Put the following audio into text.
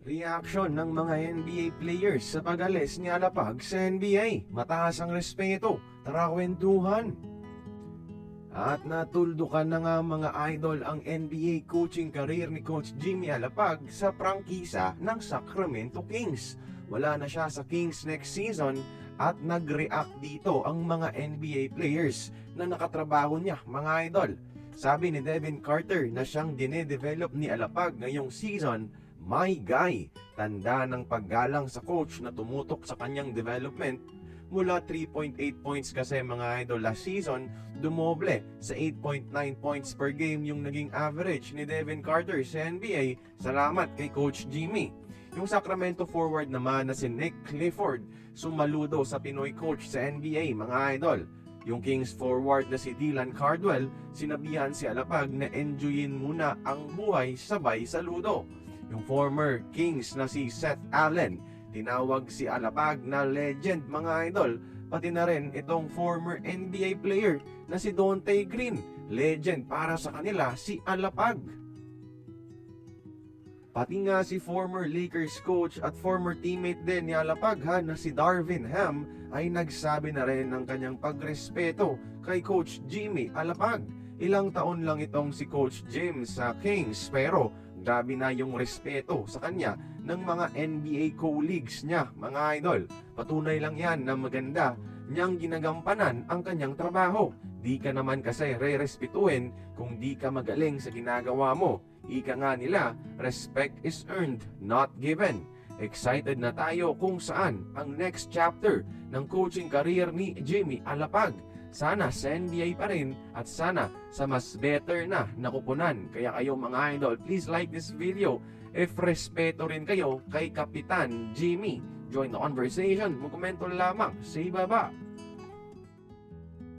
Reaction ng mga NBA players sa pag-alis ni Alapag sa NBA. Mataas ang respeto, tara kwentuhan. At natuldukan na nga mga idol ang NBA coaching career ni Coach Jimmy Alapag sa prangkisa ng Sacramento Kings. Wala na siya sa Kings next season at nag-react dito ang mga NBA players na nakatrabaho niya, mga idol. Sabi ni Devin Carter na siyang dinedevelop ni Alapag ngayong season, my guy, tanda ng paggalang sa coach na tumutok sa kanyang development. Mula 3.8 points kasi mga idol last season, dumoble sa 8.9 points per game yung naging average ni Devin Carter sa NBA. Salamat kay Coach Jimmy. Yung Sacramento forward naman na si Nick Clifford, sumaludo sa Pinoy coach sa NBA, mga idol. Yung Kings forward na si Dylan Cardwell, sinabihan si Alapag na enjoyin muna ang buhay sabay saludo. Yung former Kings na si Seth Allen, tinawag si Alapag na legend, mga idol. Pati na rin itong former NBA player na si Donte Green, legend para sa kanila si Alapag. Pati nga si former Lakers coach at former teammate din ni Alapag na si Darvin Ham ay nagsabi na rin ng kanyang pagrespeto kay Coach Jimmy Alapag. Ilang taon lang itong si Coach Jim sa Kings pero grabe na yung respeto sa kanya ng mga NBA colleagues niya, mga idol. Patunay lang yan na maganda niyang ginagampanan ang kanyang trabaho. Di ka naman kasi re-respetuhin kung di ka magaling sa ginagawa mo. Ika nga nila, respect is earned, not given. Excited na tayo kung saan ang next chapter ng coaching career ni Jimmy Alapag. Sana sa NBA pa rin at sana sa mas better na nakupunan. Kaya kayo mga idol, please like this video if respeto rin kayo kay Kapitan Jimmy. Join the conversation, magkomento lamang sa ibaba.